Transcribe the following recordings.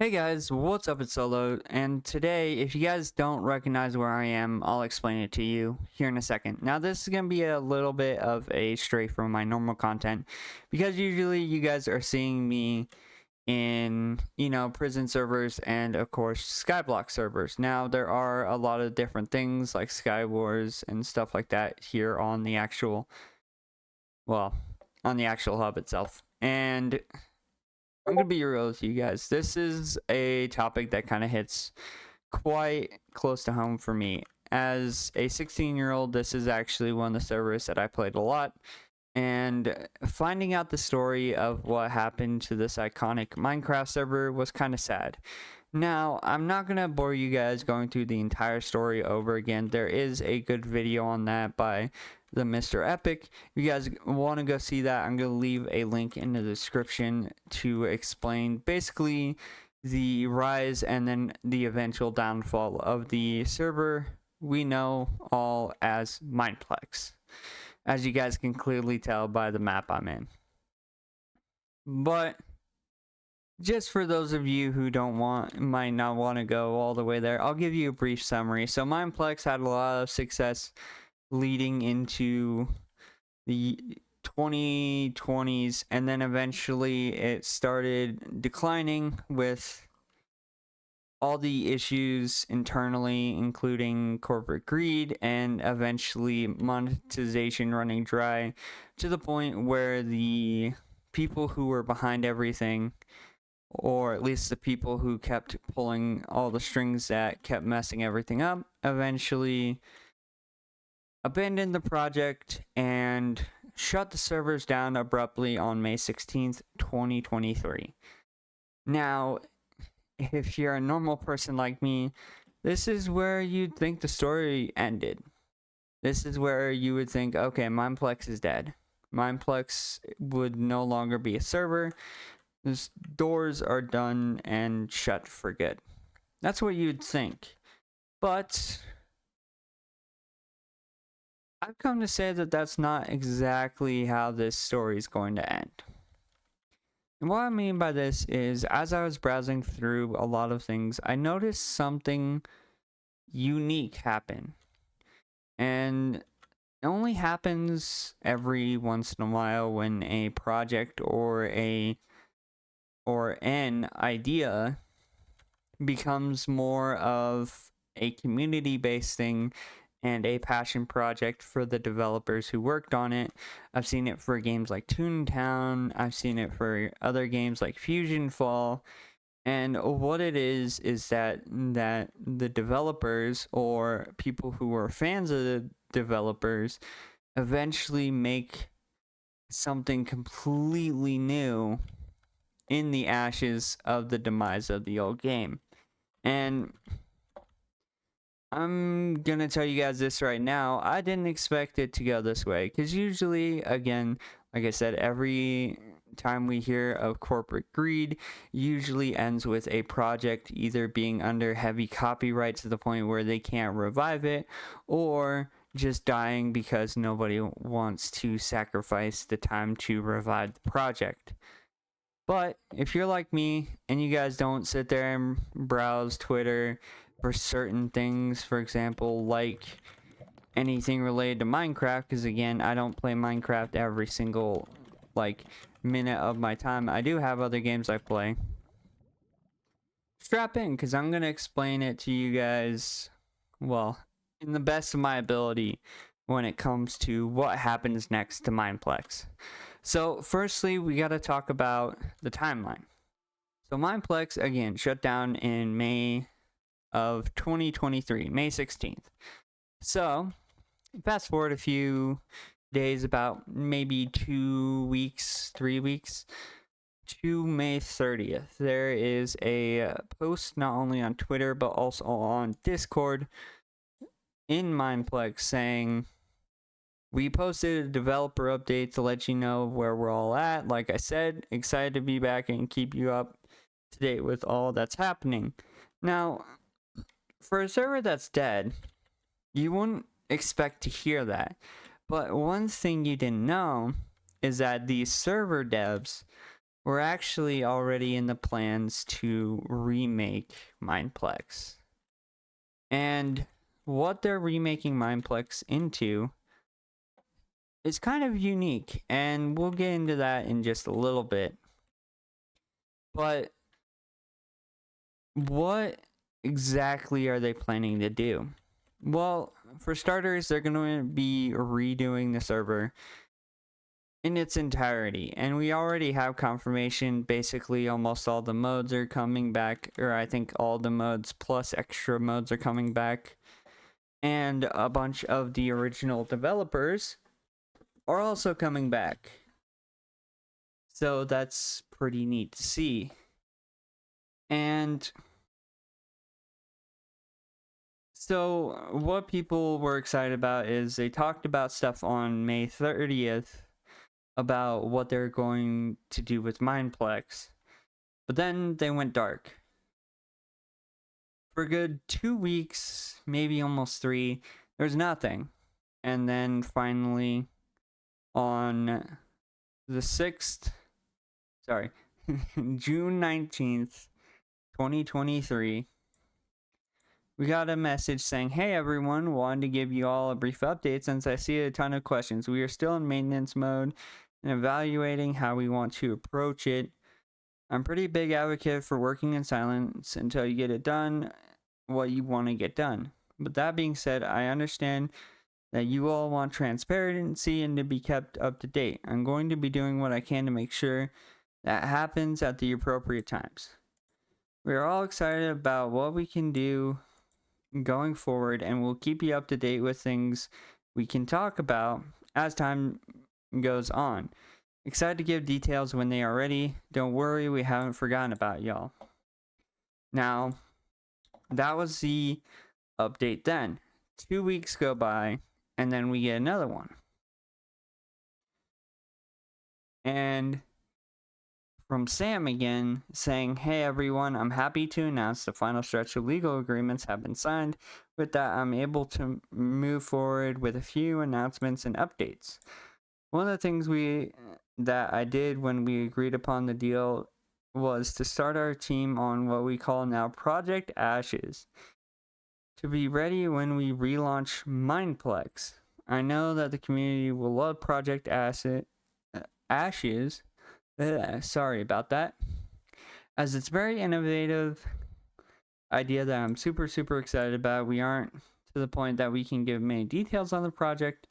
Hey guys, what's up? It's Solo, and today, if you guys don't recognize where I am, I'll explain it to you here in a second. Now, this is going to be a little bit of a stray from my normal content, because usually you guys are seeing me in, prison servers and, of course, Skyblock servers. Now, there are a lot of different things like Sky Wars and stuff like that here on the actual, well, on the actual hub itself. And I'm gonna be real with you guys. This is a topic that kind of hits quite close to home for me. As a 16-year-old, this is actually one of the servers that I played a lot. And finding out the story of what happened to this iconic Minecraft server was kind of sad. Now, I'm not going to bore you guys going through the entire story over again. There is a good video on that by the Mr. Epic. If you guys want to go see that, I'm going to leave a link in the description to explain basically the rise and then the eventual downfall of the server we know all as MinePlex, as you guys can clearly tell by the map I'm in. But just for those of you who might not want to go all the way there, I'll give you a brief summary. So MinePlex had a lot of success leading into the 2020s, and then eventually it started declining with all the issues internally, including corporate greed and eventually monetization running dry, to the point where the people who were behind everything, or at least the people who kept pulling all the strings that kept messing everything up, eventually abandoned the project and shut the servers down abruptly on May 16th, 2023. Now, if you're a normal person like me, this is where you'd think the story ended. This is where you would think, okay, MinePlex is dead. MinePlex would no longer be a server. Those doors are done and shut for good. That's what you'd think. But I've come to say that that's not exactly how this story is going to end. And what I mean by this is, as I was browsing through a lot of things, I noticed something unique happen. And it only happens every once in a while when a project or an idea becomes more of a community-based thing and a passion project for the developers who worked on it. I've seen it for games like Toontown. I've seen it for other games like Fusion Fall. And what it is that the developers or people who are fans of the developers eventually make something completely new in the ashes of the demise of the old game. And I'm gonna tell you guys this right now, I didn't expect it to go this way, because usually, again, like I said, every time we hear of corporate greed usually ends with a project either being under heavy copyright to the point where they can't revive it, or just dying because nobody wants to sacrifice the time to revive the project. But if you're like me and you guys don't sit there and browse Twitter for certain things, for example, like anything related to Minecraft, because again, I don't play Minecraft every single minute of my time. I do have other games I play. Strap in, because I'm going to explain it to you guys, well, in the best of my ability when it comes to what happens next to Mineplex. So, firstly, we got to talk about the timeline. So, Mineplex, again, shut down in May of 2023, May 16th. So, fast forward a few days, about maybe 2 weeks, 3 weeks, to May 30th. There is a post not only on Twitter but also on Discord in Mineplex saying, "We posted a developer update to let you know where we're all at. Like I said, excited to be back and keep you up to date with all that's happening." Now, for a server that's dead, you wouldn't expect to hear that. But one thing you didn't know is that these server devs we're actually already in the plans to remake MinePlex. And what they're remaking MinePlex into is kind of unique, and we'll get into that in just a little bit. But what exactly are they planning to do? Well, for starters, they're going to be redoing the server in its entirety, and we already have confirmation. Basically almost all the modes are coming back, or I think all the modes plus extra modes are coming back, and a bunch of the original developers are also coming back, so that's pretty neat to see. And so what people were excited about is they talked about stuff on May 30th about what they're going to do with MinePlex. But then they went dark. For a good 2 weeks, maybe almost 3, there's nothing. And then finally, on the 6th, June 19th, 2023, we got a message saying, "Hey everyone, wanted to give you all a brief update since I see a ton of questions. We are still in maintenance mode and evaluating how we want to approach it. I'm pretty big advocate for working in silence until you get it done what you want to get done. But that being said, I understand that you all want transparency and to be kept up to date. I'm going to be doing what I can to make sure that happens at the appropriate times. We are all excited about what we can do going forward, and we'll keep you up to date with things we can talk about as time goes on. Excited to give details when they are ready. Don't worry, we haven't forgotten about y'all." Now, that was the update then. 2 weeks go by, and then we get another one. And from Sam again, saying, "Hey everyone, I'm happy to announce the final stretch of legal agreements have been signed. With that, I'm able to move forward with a few announcements and updates. One of the things that I did when we agreed upon the deal was to start our team on what we call now Project Ashes, to be ready when we relaunch MinePlex. I know that the community will love Project Ashes. Sorry about that. As it's very innovative idea that I'm super excited about. We aren't to the point that we can give many details on the project,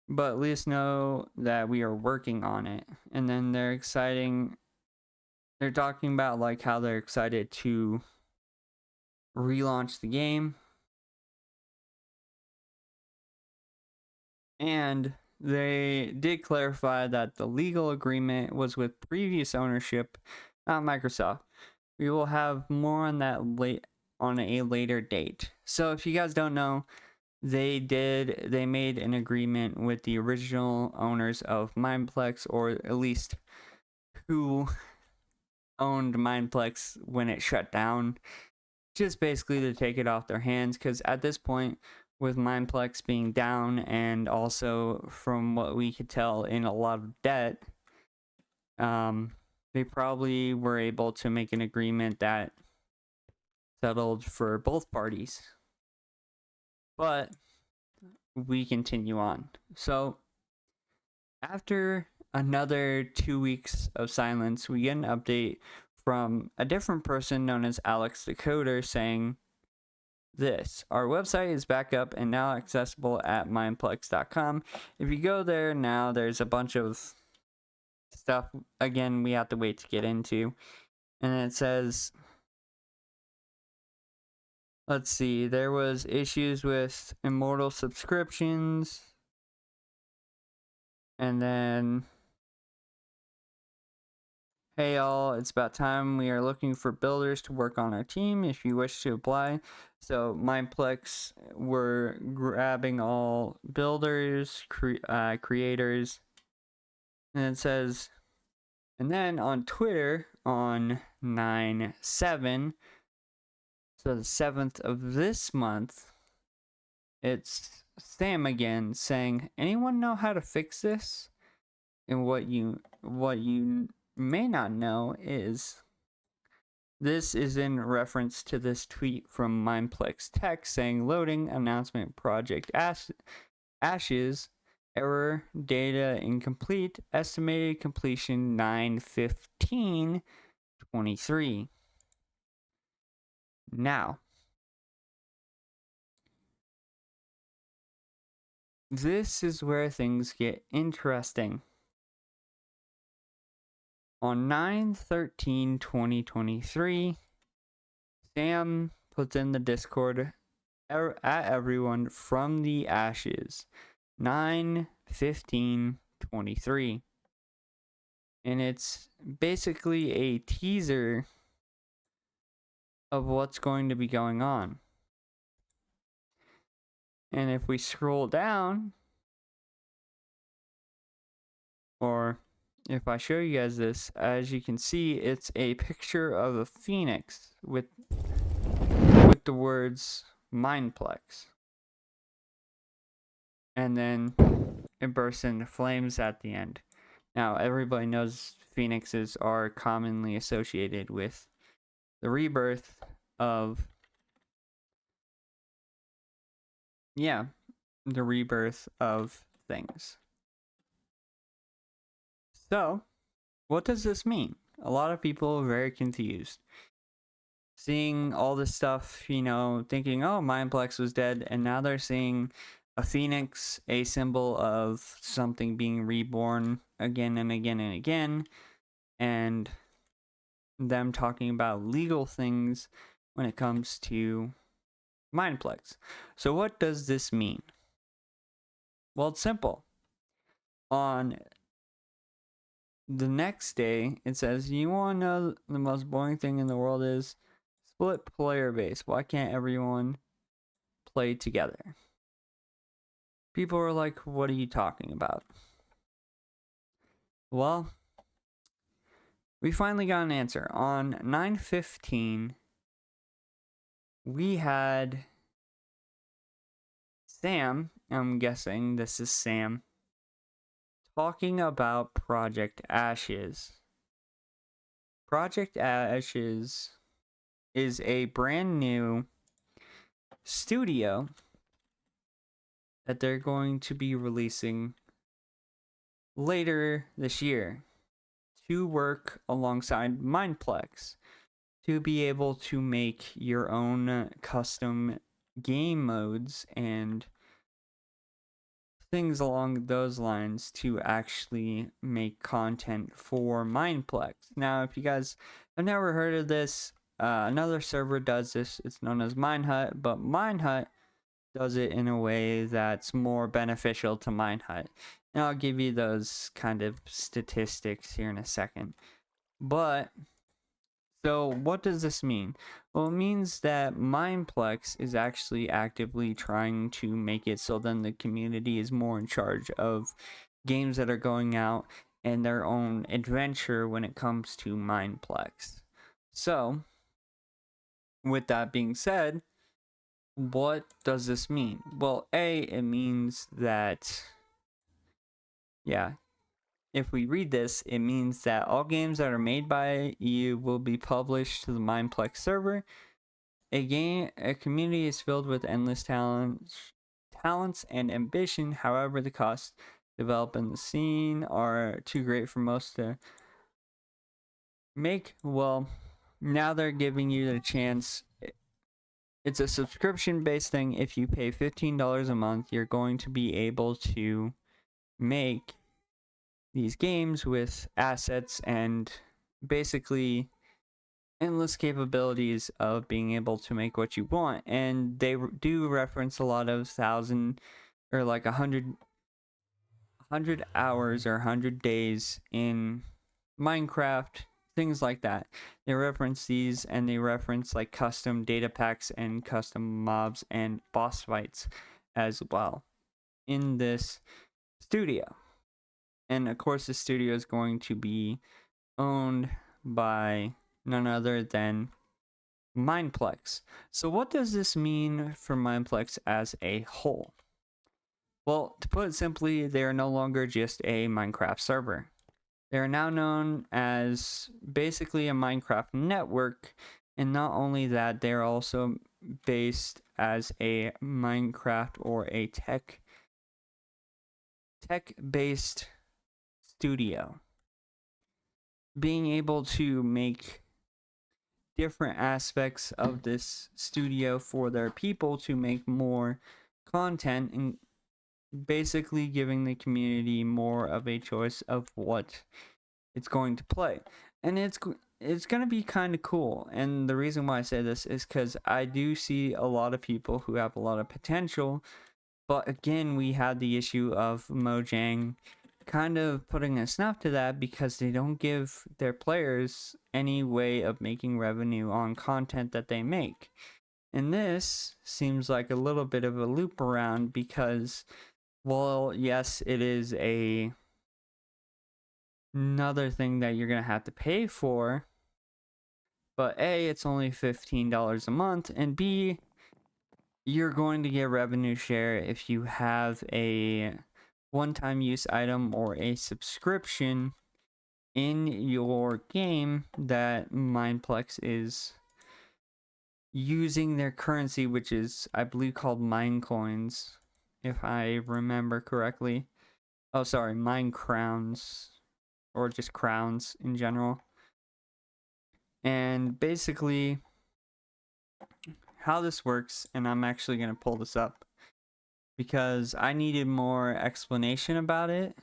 but at least know that we are working on it." And then they're talking about like how they're excited to relaunch the game. And they did clarify that the legal agreement was with previous ownership, not Microsoft. We will have more on that on a later date. So if you guys don't know, they made an agreement with the original owners of MinePlex, or at least who owned MinePlex when it shut down, just basically to take it off their hands, because at this point, with MinePlex being down and also from what we could tell in a lot of debt, they probably were able to make an agreement that settled for both parties. But we continue on. So after another 2 weeks of silence, we get an update from a different person known as Alex the Coder saying this: "Our website is back up and now accessible at mineplex.com. If you go there now, there's a bunch of stuff, again, we have to wait to get into." And it says, let's see, there was issues with Immortal subscriptions. And then, "Hey all, it's about time. We are looking for builders to work on our team if you wish to apply." So MinePlex, we're grabbing all builders, creators. And it says, and then on Twitter on 9/7, so the 7th of this month, it's Sam again saying, "Anyone know how to fix this? And what you may not know is this is in reference to this tweet from MinePlex Tech saying loading announcement project Ashes error data incomplete estimated completion 9/15/23. Now, this is where things get interesting. On 9/13/2023, Sam puts in the Discord at everyone from the ashes 9/15/23, and it's basically a teaser of what's going to be going on. And if we scroll down, or if I show you guys this, as you can see, it's a picture of a phoenix with the words MinePlex. And then it bursts into flames at the end. Now, everybody knows phoenixes are commonly associated with the rebirth of, the rebirth of things. So, what does this mean? A lot of people are very confused. Seeing all this stuff, thinking, oh, MinePlex was dead, and now they're seeing a phoenix, a symbol of something being reborn again and again and again, and them talking about legal things when it comes to MinePlex. So what does this mean? Well, it's simple. On the next day, it says, you want to know the most boring thing in the world is split player base. Why can't everyone play together? People are like, what are you talking about? Well, we finally got an answer. On 9/15, we had Sam, I'm guessing this is Sam, talking about Project Ashes. Project Ashes is a brand new studio that they're going to be releasing later this year to work alongside MinePlex to be able to make your own custom game modes and things along those lines to actually make content for MinePlex. Now, if you guys have never heard of this, another server does this. It's known as Minehut, but Minehut does it in a way that's more beneficial to Minehut. And I'll give you those kind of statistics here in a second. But, so what does this mean? Well, it means that MinePlex is actually actively trying to make it so then the community is more in charge of games that are going out and their own adventure when it comes to MinePlex. So, with that being said, what does this mean? Well, it means that, if we read this, it means that all games that are made by you will be published to the MinePlex server. A community is filled with endless talents and ambition. However, the costs developed in the scene are too great for most to make. Well, now they're giving you the chance. It's a subscription-based thing. If you pay $15 a month, you're going to be able to make these games with assets and basically endless capabilities of being able to make what you want. And they do reference a lot of 1,000 or like 100 hours or 100 days in Minecraft, things like that. They reference these, and they reference like custom data packs and custom mobs and boss fights as well in this studio. And of course, the studio is going to be owned by none other than MinePlex. So what does this mean for MinePlex as a whole? Well, to put it simply, they are no longer just a Minecraft server. They are now known as basically a Minecraft network, and not only that, they are also based as a Minecraft or a tech-based studio, being able to make different aspects of this studio for their people to make more content and basically giving the community more of a choice of what it's going to play. And it's going to be kind of cool. And the reason why I say this is because I do see a lot of people who have a lot of potential, but again, we had the issue of Mojang kind of putting a stop to that because they don't give their players any way of making revenue on content that they make. And this seems like a little bit of a loop around because, well, yes, it is another thing that you're going to have to pay for, but A, it's only $15 a month, and B, you're going to get revenue share if you have a one-time use item or a subscription in your game that MinePlex is using their currency, which is, I believe, called Mine Coins, if I remember correctly. Oh, sorry, Mine Crowns, or just crowns in general. And basically, how this works, and I'm actually going to pull this up because I needed more explanation about it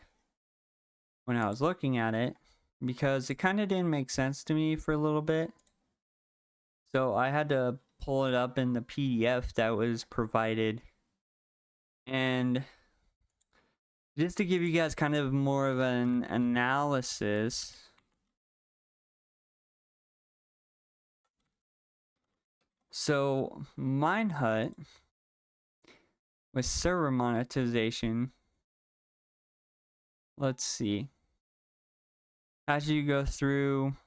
when I was looking at it, because it kind of didn't make sense to me for a little bit. So I had to pull it up in the PDF that was provided. And just to give you guys kind of more of an analysis, so Minehut with server monetization, let's see, as you go through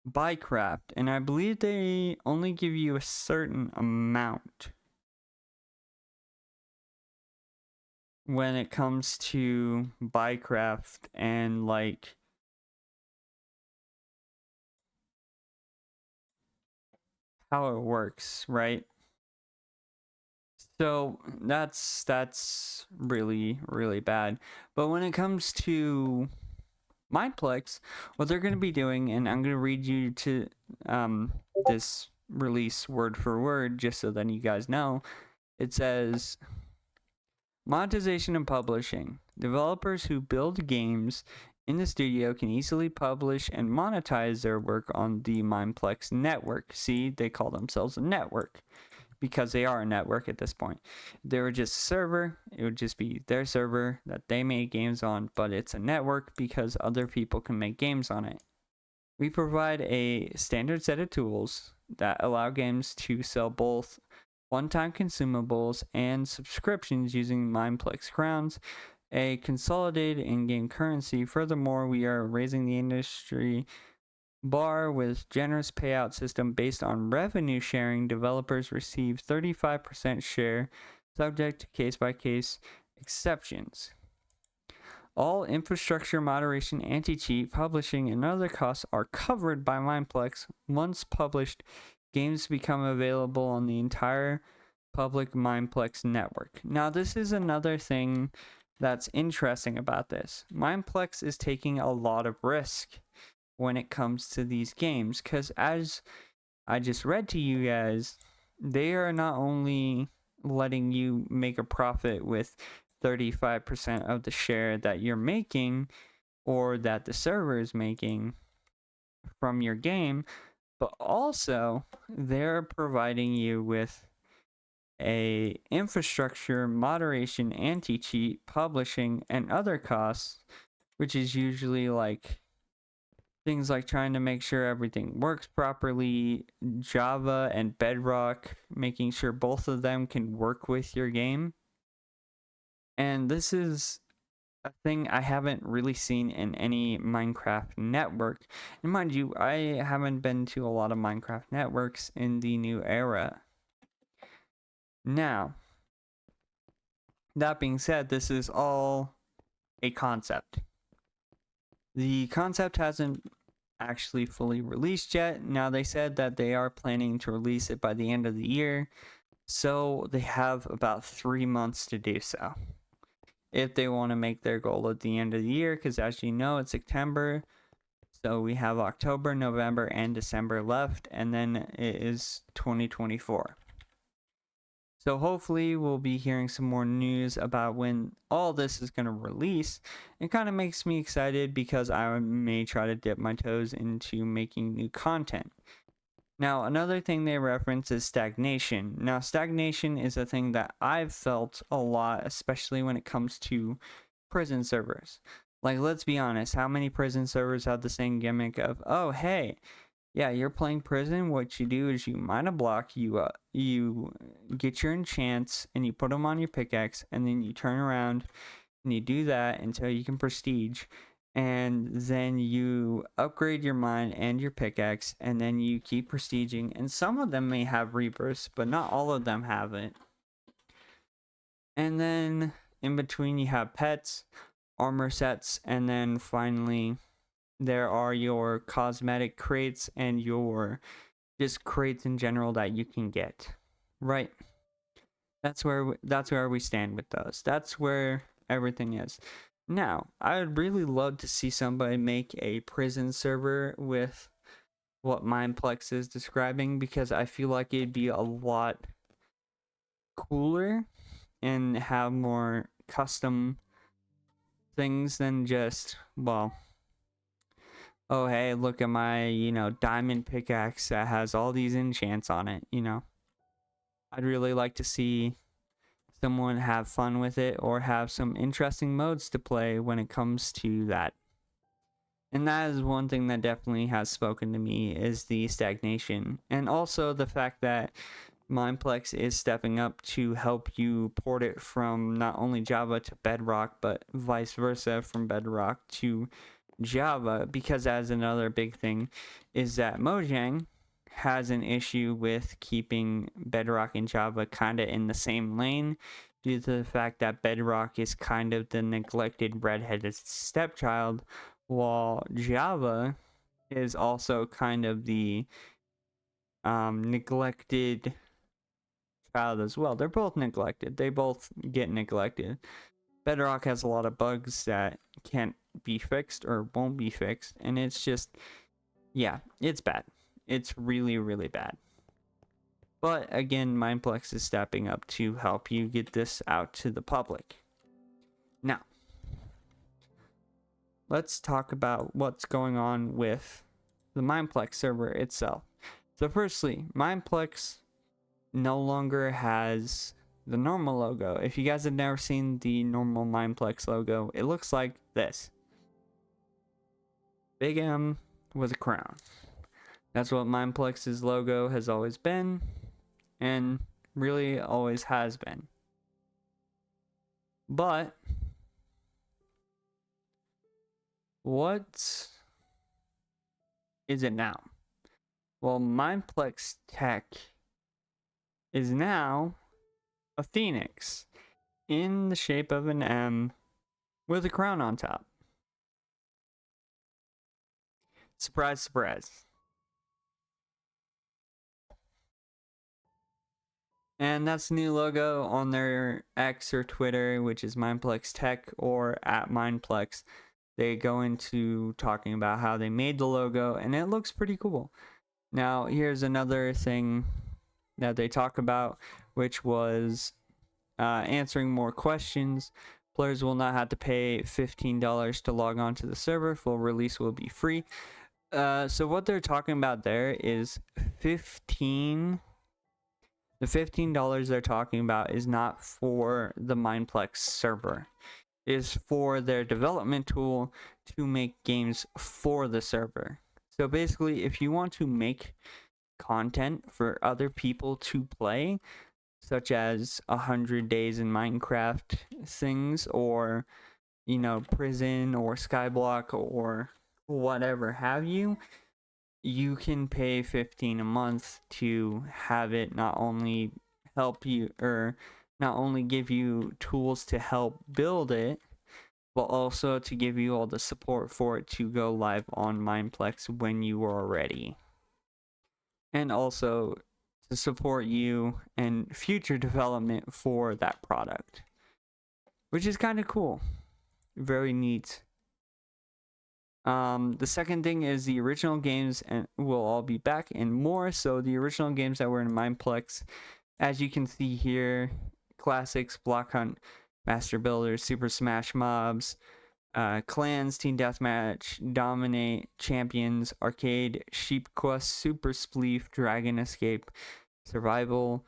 Buycraft, and I believe they only give you a certain amount when it comes to Buycraft and like how it works, right? So that's really bad. But when it comes to MinePlex, what they're going to be doing, and I'm going to read you to this release word for word just so then you guys know. It says, monetization and publishing. Developers who build games in the studio can easily publish and monetize their work on the MinePlex network. See, they call themselves a network because they are a network at this point. If they were just a server, it would just be their server that they make games on, but it's a network because other people can make games on it. We provide a standard set of tools that allow games to sell both one-time consumables and subscriptions using MinePlex crowns, a consolidated in-game currency. Furthermore, we are raising the industry bar with generous payout system based on revenue sharing. Developers receive 35% share, subject to case-by-case exceptions. All infrastructure, moderation, anti-cheat, publishing, and other costs are covered by MinePlex. Once published, games become available on the entire public MinePlex network. Now, this is another thing that's interesting about this. MinePlex is taking a lot of risk when it comes to these games, because as I just read to you guys, they are not only letting you make a profit with 35% of the share that you're making or that the server is making from your game, but also they're providing you with a infrastructure, moderation, anti-cheat, publishing, and other costs, which is usually like things like trying to make sure everything works properly, Java and Bedrock, making sure both of them can work with your game. And this is a thing I haven't really seen in any Minecraft network. And mind you, I haven't been to a lot of Minecraft networks in the new era. Now, That being said, this is all a concept. The concept hasn't actually fully released yet. Now, they said that they are planning to release it by the end of the year, so they have about 3 months to do so if they want to make their goal at the end of the year, because as you know, it's September. So we have October, November, and December left, and then it is 2024. So hopefully we'll be hearing some more news about when all this is going to release. It kind of makes me excited because I may try to dip my toes into making new content. Now, another thing they reference is stagnation. Now, stagnation is a thing that I've felt a lot, especially when it comes to prison servers. Like, let's be honest, how many prison servers have the same gimmick of, oh, hey, yeah, you're playing prison. What you do is you mine a block, you get your enchants, and you put them on your pickaxe, and then you turn around and you do that until you can prestige, and then you upgrade your mine and your pickaxe, and then you keep prestiging. And some of them may have rebirths, but not all of them have it. And then in between you have pets, armor sets, and then finally there are your cosmetic crates and your just crates in general that you can get. Right. That's where we stand with those. That's where everything is. Now, I would really love to see somebody make a prison server with what MinePlex is describing, because I feel like it'd be a lot cooler and have more custom things than just, well, oh, hey, look at my, diamond pickaxe that has all these enchants on it, I'd really like to see someone have fun with it or have some interesting modes to play when it comes to that. And that is one thing that definitely has spoken to me, is the stagnation. And also the fact that MinePlex is stepping up to help you port it from not only Java to Bedrock, but vice versa from Bedrock to Java, because as another big thing is that Mojang has an issue with keeping Bedrock and Java kind of in the same lane, due to the fact that Bedrock is kind of the neglected redheaded stepchild, while Java is also kind of the neglected child as well. They're both neglected. They both get neglected. Bedrock has a lot of bugs that can't be fixed or won't be fixed, and it's just, yeah, it's bad. It's really, really bad. But again, MinePlex is stepping up to help you get this out to the public. Now, let's talk about what's going on with the MinePlex server itself. So firstly, MinePlex no longer has the normal logo. If you guys have never seen the normal MinePlex logo, it looks like this. Big M with a crown. That's what MinePlex's logo has always been, and really always has been. But what is it now? Well, MinePlex Tech is now a phoenix in the shape of an M with a crown on top. Surprise, surprise. And that's the new logo on their X or Twitter, which is MinePlex Tech or at MinePlex. They go into talking about how they made the logo, and it looks pretty cool. Now, here's another thing that they talk about, which was answering more questions. Players will not have to pay $15 to log on to the server. Full release will be free. So what they're talking about there is the $15 they're talking about is not for the MinePlex server. It is for their development tool to make games for the server. So basically, if you want to make content for other people to play, such as 100 days in Minecraft things, or prison or skyblock or whatever have you, you can pay $15 a month to have it not only help you or not only give you tools to help build it, but also to give you all the support for it to go live on MinePlex when you are ready. And also to support you and future development for that product, which is kind of cool. Very neat. The second thing is the original games and will all be back and more. So the original games that were in MinePlex, as you can see here, classics, Block Hunt, Master Builders, Super Smash Mobs, Clans, Team Deathmatch, Dominate, Champions, Arcade, Sheep Quest, Super Spleef, Dragon Escape, Survival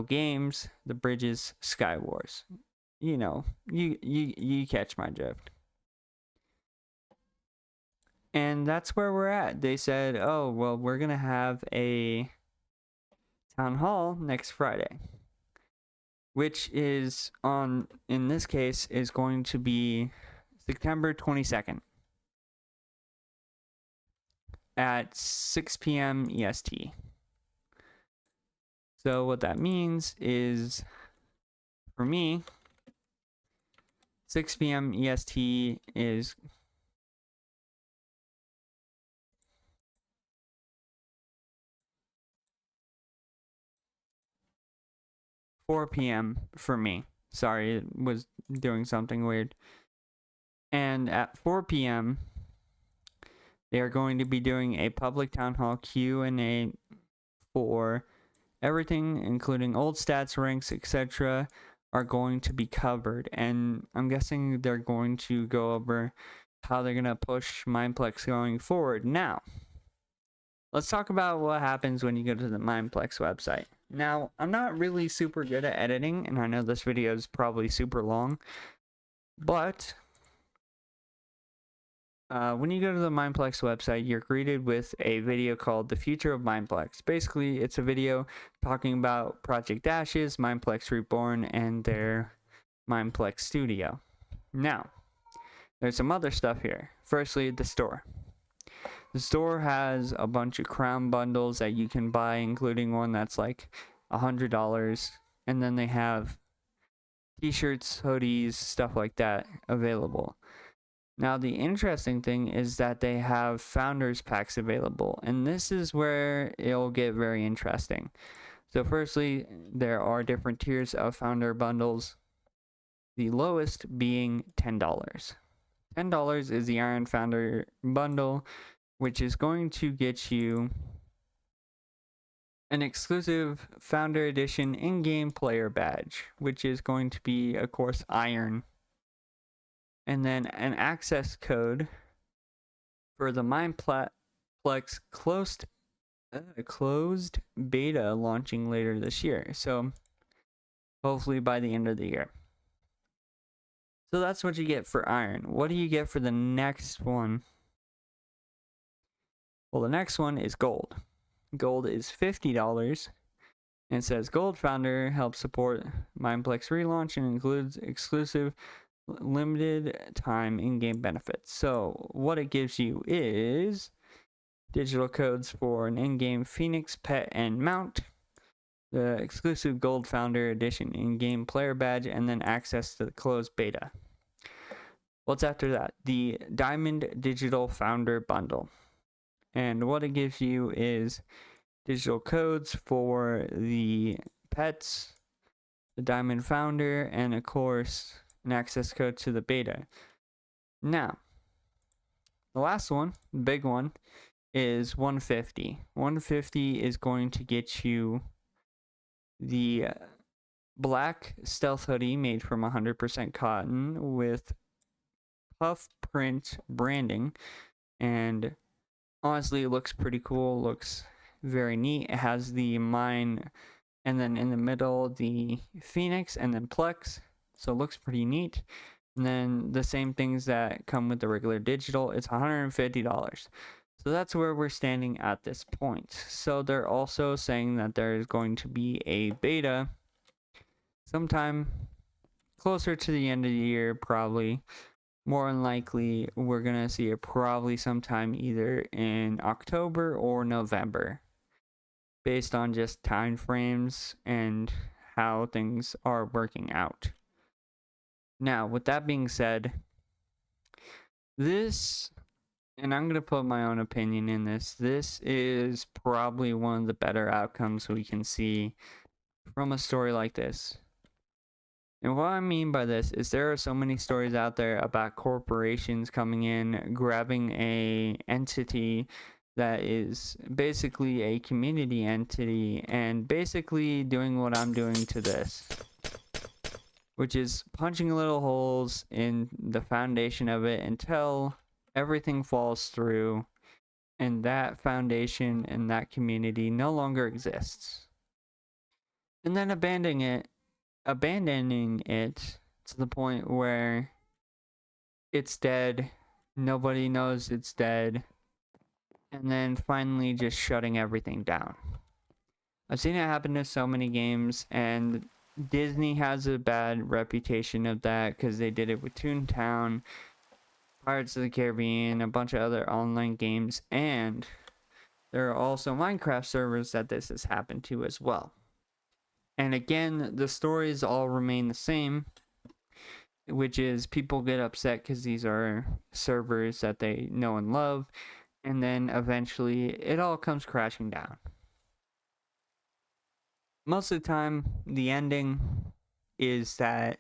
Games, The Bridges, Sky Wars. You know, you catch my drift. And that's where we're at. They said, oh, well, we're going to have a town hall next Friday, which is in this case, is going to be September 22nd at 6 p.m. EST. So what that means is, for me, 6 p.m. EST is 4 p.m. for me. Sorry, it was doing something weird. And at 4 p.m., they are going to be doing a public town hall Q&A for everything, including old stats, ranks, etc., are going to be covered. And I'm guessing they're going to go over how they're going to push MinePlex going forward. Now, let's talk about what happens when you go to the MinePlex website. Now, I'm not really super good at editing, and I know this video is probably super long, but when you go to the MinePlex website, you're greeted with a video called The Future of MinePlex. Basically, it's a video talking about Project Ashes, MinePlex Reborn, and their MinePlex studio. Now, there's some other stuff here. Firstly, the store. The store has a bunch of crown bundles that you can buy, including one that's like $100. And then they have t-shirts, hoodies, stuff like that available. Now, the interesting thing is that they have founders packs available, and this is where it'll get very interesting. So firstly, there are different tiers of founder bundles, the lowest being $10. $10 is the Iron Founder bundle, which is going to get you an exclusive Founder Edition in-game player badge, which is going to be, of course, Iron. And then an access code for the MinePlex closed beta launching later this year. So hopefully by the end of the year. So that's what you get for Iron. What do you get for the next one? Well, the next one is Gold. Gold is $50. And it says Gold Founder helps support MinePlex relaunch and includes exclusive limited time in-game benefits. So what it gives you is digital codes for an in-game Phoenix pet and mount, the exclusive Gold Founder Edition in-game player badge, and then access to the closed beta. What's after that? The Diamond Digital Founder Bundle. And what it gives you is digital codes for the pets, the Diamond Founder, and of course an access code to the beta. Now, the last one, the big one, is $150. $150 is going to get you the black stealth hoodie made from 100% cotton with puff print branding, and honestly, it looks pretty cool. Looks very neat. It has the mine, and then in the middle the Phoenix, and then Plex. So it looks pretty neat. And then the same things that come with the regular digital, it's $150. So that's where we're standing at this point. So they're also saying that there is going to be a beta sometime closer to the end of the year, probably. More than likely, we're going to see it probably sometime either in October or November, based on just time frames and how things are working out. Now, with that being said, this, and I'm going to put my own opinion in this is probably one of the better outcomes we can see from a story like this. And what I mean by this is there are so many stories out there about corporations coming in, grabbing a entity that is basically a community entity and basically doing what I'm doing to this, which is punching little holes in the foundation of it until everything falls through and that foundation and that community no longer exists. And then abandoning it to the point where it's dead, nobody knows it's dead, and then finally just shutting everything down. I've seen it happen to so many games, and Disney has a bad reputation of that because they did it with Toontown, Pirates of the Caribbean, a bunch of other online games, and there are also Minecraft servers that this has happened to as well. And again, the stories all remain the same, which is people get upset because these are servers that they know and love, and then eventually it all comes crashing down. Most of the time, the ending is that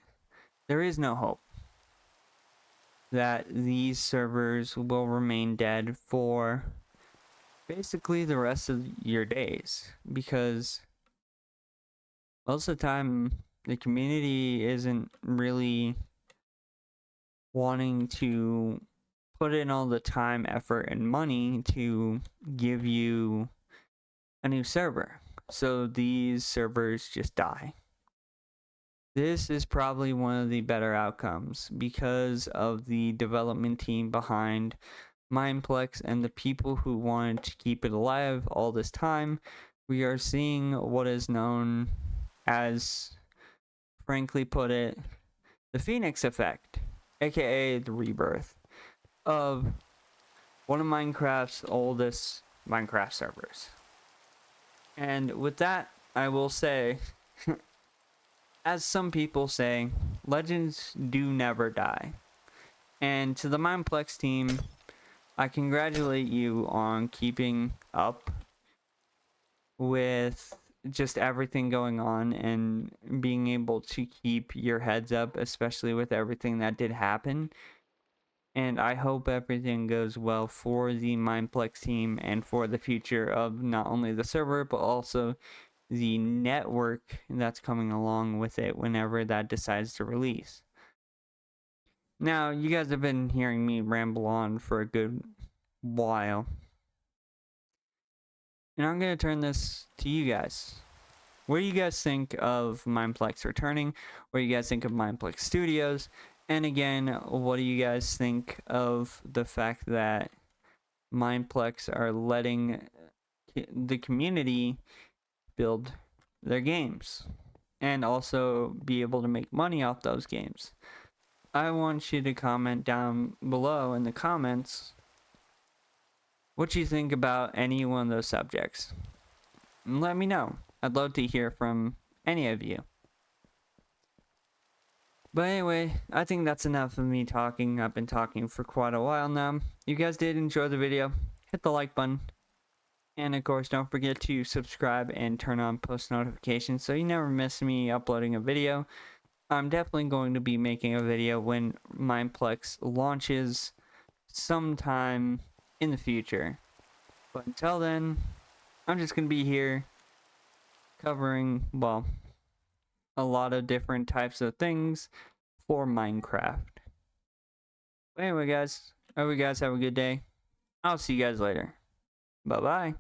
there is no hope, that these servers will remain dead for basically the rest of your days, because most of the time the community isn't really wanting to put in all the time, effort, and money to give you a new server. So these servers just die. This is probably one of the better outcomes because of the development team behind MinePlex and the people who wanted to keep it alive all this time. We are seeing what is known as, frankly put it, the Phoenix effect, aka the rebirth of one of Minecraft's oldest Minecraft servers. And with that, I will say, as some people say, legends do never die. And to the MinePlex team, I congratulate you on keeping up with just everything going on and being able to keep your heads up, especially with everything that did happen. And I hope everything goes well for the MinePlex team and for the future of not only the server, but also the network that's coming along with it whenever that decides to release. Now, you guys have been hearing me ramble on for a good while. And I'm going to turn this to you guys. What do you guys think of MinePlex returning? What do you guys think of MinePlex Studios? And again, what do you guys think of the fact that MinePlex are letting the community build their games and also be able to make money off those games? I want you to comment down below in the comments what you think about any one of those subjects. And let me know. I'd love to hear from any of you. But anyway, I think that's enough of me talking. I've been talking for quite a while now. If you guys did enjoy the video, hit the like button. And of course, don't forget to subscribe and turn on post notifications so you never miss me uploading a video. I'm definitely going to be making a video when MinePlex launches sometime in the future. But until then, I'm just going to be here covering, well, a lot of different types of things for Minecraft. But anyway, guys, I hope you guys have a good day. I'll see you guys later. Bye-bye.